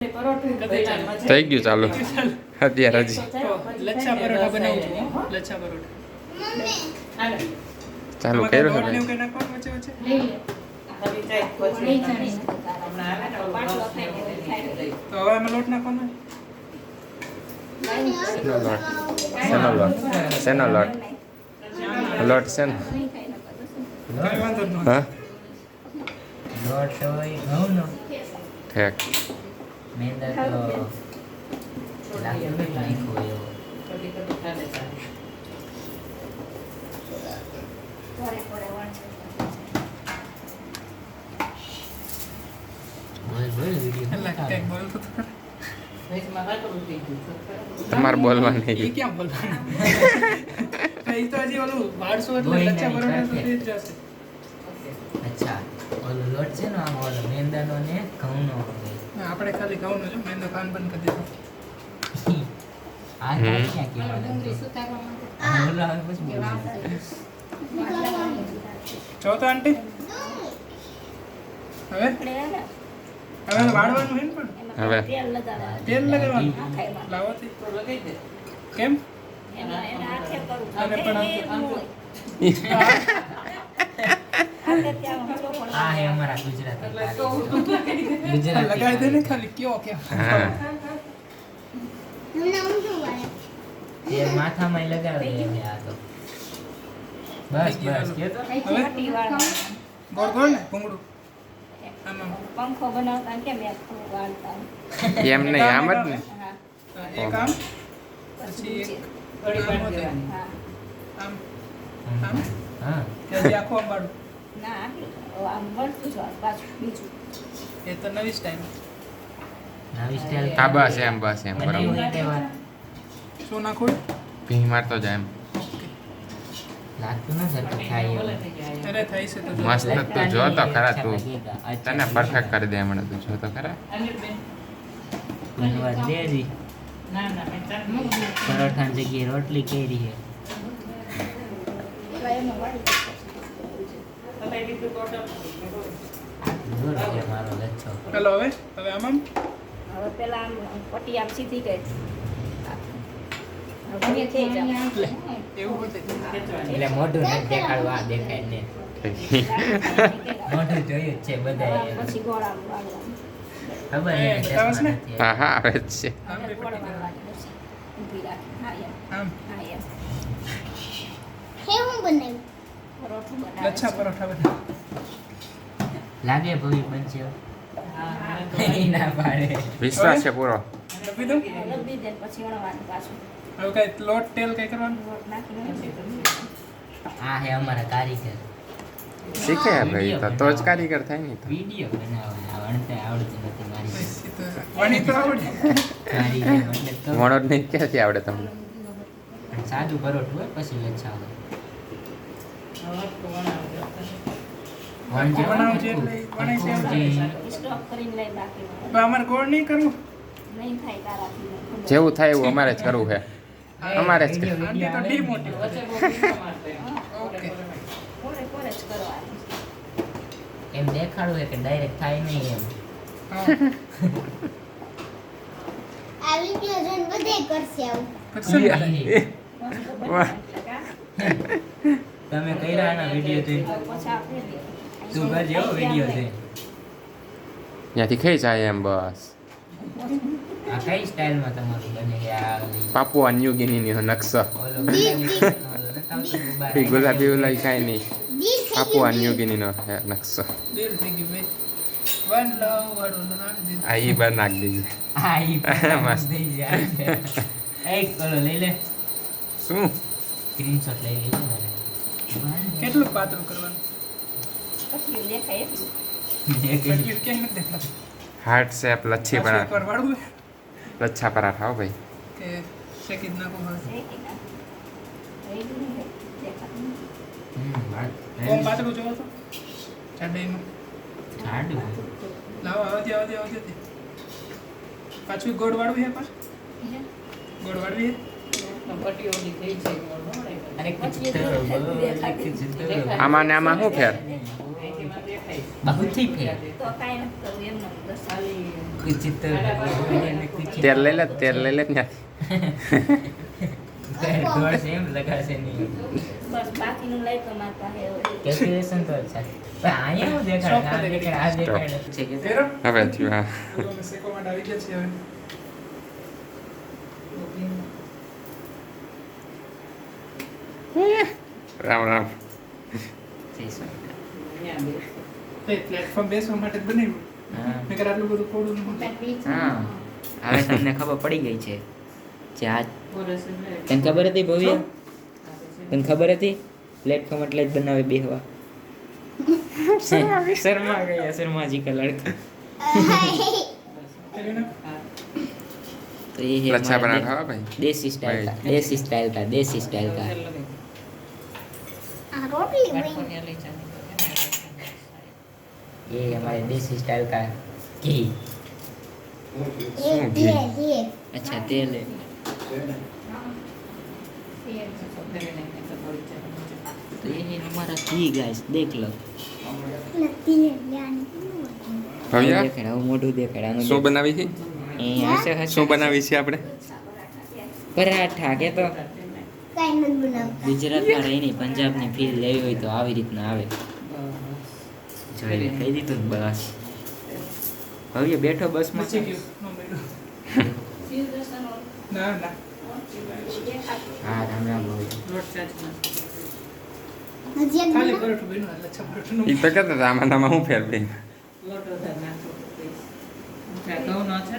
થઈ ગયું ચાલુ અત્યારે હજી લચ્છા પરોઠા બનાવું છું લચ્છા પરોઠા ચાલુ કર્યું લોટ હવે ને એવું કઈ નાખવાનું વચ્ચે વચ્ચે તો હવે આમાં લોટ નાખવાનો શેનો લોટ શેનો લોટ લોટ છે ને કઈ વાંધો ન હા લોટ હોય ઘઉંનો ઠેક મેંદા તો લાગ્યું ને નાખ્યો એવો બોલ બોલ એટલે કઈક બોલતો તો ખરા. તમારે બોલવા એ નહીં ક્યાં બોલવાનું એ તો હજી ઓલું વાળસો એટલે લચ્છા પરોઠા તો થઈ જ જશે અચ્છા ઓલો લોટ છે ને આમ ઓલો મેંદાનો ને ઘઉંનો હોય આપણે ખાલી ઘઉંનો જો મેંદો કાન બંધ કરી દીધો આ ક્યાં કેવા ઓલો આવે પછી જો તો આંટી હવે હવે વાળવાનું હે ને પણ હવે તેલ લગાવવાનું લાવો તે કેમ અને પણ આ હે અમારા ગુજરાતી લગાવી દે ને ખાલી કયો કેમ હા એ માથામાં લગાવે એને આ તો બસ બસ કે તો ગોળ ગોળ ને ભૂંગળું આમાં પંખો બનાવતા કેમ એક વાળતા એમ નહીં આમ જ ને એક આમ પછી એક આમ હોતે. હા આમ આમ હા કે હજી આખું આમ વાળું ના આમ વળતું જ પાછું બીજું એ તો નવી સ્ટાઈલ નવી સ્ટાઈલ હા બસ એમ બનાવ્યું બરાબર ને તેવા શું નાખું ભી મારતો જાય એમ લાગતું ન સર થાય એવું અરે થઈ છે તો જો. મસ્ત તું જો તો ખરા તું તને પરફેક્ટ કરી દે હમણાં તું જો તો ખરા બનવા દે જી પરોઠાની જગ્યાએ રોટલી કેરી હે એટલે એમાં વાળી જોર છે મારો લચ્છો ચાલો હવે હવે આમ આમ હવે પેલા આમ પટ્ટી આમ સીધી ગઈ હવે થઈ જાય એવું હોતે એટલે મોઢું નથી દેખાડવા આ દેખાય ને મોઢું જોયું જ છે બધાએ પછી ગોળા વાળવાનું ખબર એ, ને બતાવસ ને? હા હા આવે જ છે આમ બે ગોળા પટ્ટી વાળવાની પછી ઊભી રાખી હા એમ આમ હા એમ પરોઠું લચ્છા બનાવે પરોઠા બધા લાગે ભવી બનશે ના પાડે વિશ્વાસ છે પૂરો લપી દઉં લબી દે પછી વણવાનું પાછું હવે કઈ લોટ તેલ કઈ કરવાનું લોટ નાખીને આ હે અમારા કારીગર શીખે ભાઈ તો જ કારીગર થાય ને તો વિડિયો બનાવે આવડતે આવડતું નથી મારી પછી તો વણી તો આવડે કારીગર એટલે તો વણો જ નહીં ક્યાંથી આવડે તમને પણ સાદું પરોઠું હોય પછી લચ્છા હોય વણજે બનાવજે એટલે વણે છે એમ. સ્ટોપ કરીને લઈ બાકી તો અમારે ગોળ નહીં કરવું નહીં થાય તારાથી જેવું થાય એવું અમારે જ કરવું છે અમારે જ વિડિયો આંટી તો ડી મોટી ઓકે કોરે કોરે જ કરવાનું એમ દેખાડવું હોય કે ડાયરેક્ટ થાય નહીં એમ હા આ વિડિયો જોઈને બધે કરશે આવું કરશે ને બધા? વાહ. તમે કર્યા ના વિડિયો જોઈ પછી આપણે તું કરજે હો વિડિયો જોઈ ત્યાંથી ખાઈ જાય એમ બસ આ કઈ સ્ટાઇલમાં તમારું બને છે આ ઓલી પાપુઆ ન્યૂ ગિનીનો નકશો ઓલો ગુલાબી એ ગુલાબી ઉલાઈ કાંઈ નહીં દિલ થઈ પાપુઆ ન્યૂ ગિનીનો નકશો દિલ થઈ ગયું ભાઈ વન લવ વાળું નામ દિલ આ ઈ બાર નાખ દેજે હા ઈ મસ્ત. મસ્ત થઈ જાય એક ઓલો લઈ લે શું સ્ક્રીનશોટ લઈ લેજો ને કેટલું પાતળું કરવાનું પછી દેખાય એટલું પતલું ક્યાંય નથી દેખાતું હાર્ટ શેપ લચ્છી પાછું એકવાર પરાઠા વાળવું લચ્છા પરાઠા હો ભાઈ કે શેકી જ નાખું હવે શેકી નાખ થઈ ગયું ને દેખાતું કોમ પાતળું જોવો તો ચાડાઈમાં જાડું લાવો આવતી પાછું ગોળ વાળવું છે પાછું ગોળ વાળવી અરે પછી કિચન દેખાય. આમાં ને આમાં શું ફેર દેખાય. બહુથી ફેર તો કાંઈ નથી કરવું એમને બસ કુછ તો કુછ તેલ લઈ લે ત્યાંથી દોડ સેમ લગાશે નહીં બસ બાકીનું લઈ તો માર પાસે હોય. કેલ્ક્યુલેશન તો છે પણ અહીંયા હું દેખાડ આ દેખાડ છે કે ફેરો હવે થયું હા હાલો, અમે શેકવા માટે આવી ગયા છીએ હવે રામ રામ તે પ્લેટફોર્મ બેસવા માટે જ બનાવ્યું હા મેં કીધું આટલું બધું કોડું ન હોય. હા હવે તમને ખબર પડી ગઈ છે જે આ તને ખબર હતી ભવ્ય તને ખબર હતી પ્લેટફોર્મ એટલે જ બનાવે બેહવા શર્મા ગયા શર્માજી का लड़का ફેરો ને? तो ये है लच्छा हमारा पराठा भाई देसी स्टाइल का देसी स्टाइल का આ રોટલી બની. ये हमारे देसी स्टाइल का घी ये अच्छा तेल है तो ये है हमारा घी गाइस देख लो નથી યાની. ભવ્યા દેખાડા હું મોઢું દેખાડા શું બનાવી છે એ હસે હસે શું બનાવી છે આપણે પરાઠા કે તો કાંઈ નથી બનાવતા. ગુજરાતમાં રહીને પંજાબની ફીલ લેવી હોય તો આવી રીતના આવે જોઈ લે કહી દીધું ને બસ હવે બેઠો બસમાં બચી ગયું ન મળ્યું. ના ના હા રામ રામ ભાઈ હજી એક ખાલી બનાવ. પરોઠું બન્યું લચ્છા પરોઠું એ તો કહેતા હતા આમાં હું ફેર બે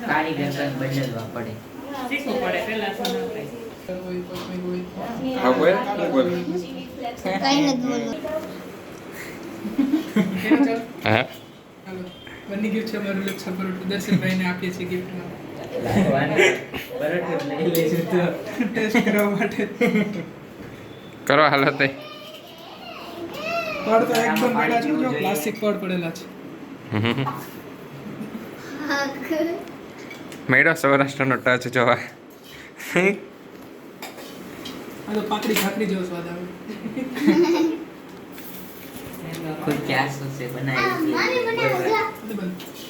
કારીગર પણ બદલવા પડે હા બોલ શું બોલ કાંઈ નથી બોલવું. હા હાલો, બની ગયું છે અમારું લચ્છા પરોઠું દર્શનભાઈને આપીએ છીએ ગિફ્ટમાં ટેસ્ટ કરવા માટે કરો હાલો તે પડ તો એકદમ પડ્યા છે જો પ્લાસ્ટિક પડ પડેલા છે મેળો સૌરાષ્ટ્રનો ટચ જોવા આ તો પાકડી ભાખરી જેવો સ્વાદ આવે खुद के हाथों से આ बनाई મામી બનાવે છે. એટલે બંધ.